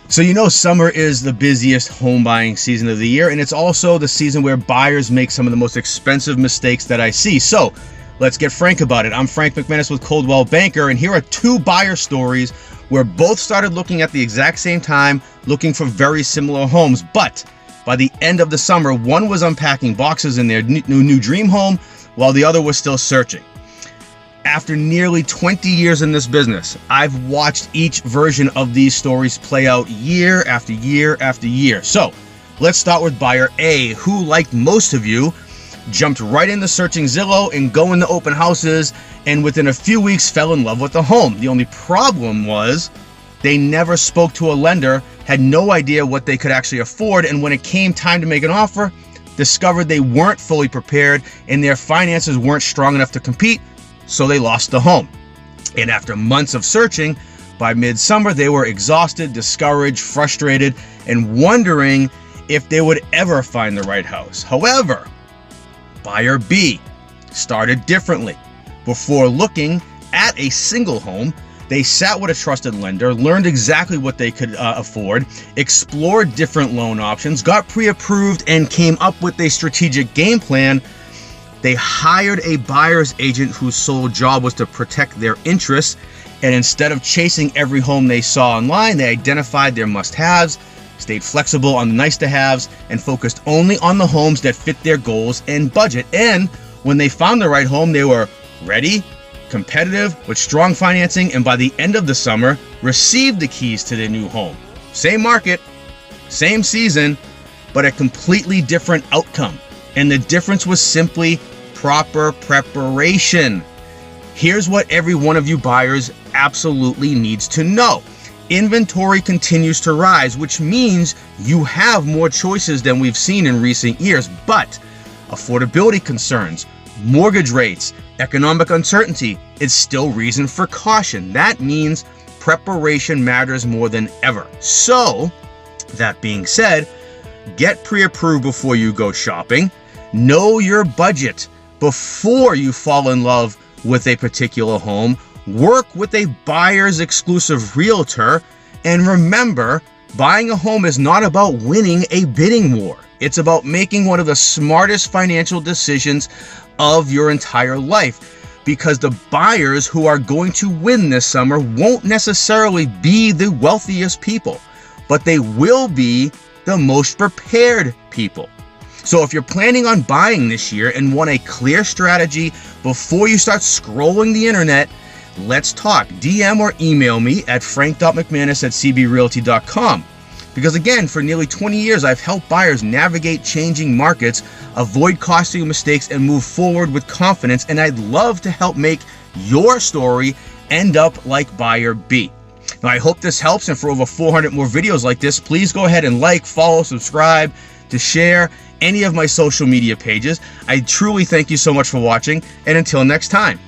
So you know summer is the busiest home buying season of the year, and it's also the season where buyers make some of the most expensive mistakes that I see. So let's get frank about it. I'm Frank McManus with Coldwell Banker, and here are two buyer stories where both started looking at the exact same time, looking for very similar homes. But by the end of the summer, one was unpacking boxes in their new dream home, while the other was still searching. After nearly 20 years in this business, I've watched each version of these stories play out year after year after year. So let's start with buyer A, who, like most of you, jumped right into searching Zillow and going to open houses, and within a few weeks fell in love with the home. The only problem was they never spoke to a lender, had no idea what they could actually afford, and when it came time to make an offer, discovered they weren't fully prepared and their finances weren't strong enough to compete, so they lost the home. And after months of searching, by midsummer, they were exhausted, discouraged, frustrated, and wondering if they would ever find the right house. However, buyer B started differently. Before looking at a single home, they sat with a trusted lender, learned exactly what they could afford, explored different loan options, got pre-approved, and came up with a strategic game plan. They hired a buyer's agent whose sole job was to protect their interests, and instead of chasing every home they saw online, they identified their must-haves, stayed flexible on the nice-to-haves, and focused only on the homes that fit their goals and budget. And when they found the right home, they were ready, competitive, with strong financing, and by the end of the summer, received the keys to their new home. Same market, same season, but a completely different outcome. And the difference was simply proper preparation. Here's what every one of you buyers absolutely needs to know. Inventory continues to rise, which means you have more choices than we've seen in recent years, but affordability concerns, mortgage rates, economic uncertainty is still reason for caution. That means preparation matters more than ever. So, that being said, get pre-approved before you go shopping. Know your budget before you fall in love with a particular home. Work with a buyer's exclusive realtor. And remember, buying a home is not about winning a bidding war. It's about making one of the smartest financial decisions of your entire life. Because the buyers who are going to win this summer won't necessarily be the wealthiest people, but they will be the most prepared people. So if you're planning on buying this year and want a clear strategy before you start scrolling the internet, let's talk. DM or email me at frank.mcmanus@cbrealty.com. Because again, for nearly 20 years, I've helped buyers navigate changing markets, avoid costly mistakes, and move forward with confidence. And I'd love to help make your story end up like buyer B. Now, I hope this helps. And for over 400 more videos like this, please go ahead and like, follow, subscribe, to share any of my social media pages. I truly thank you so much for watching, and until next time.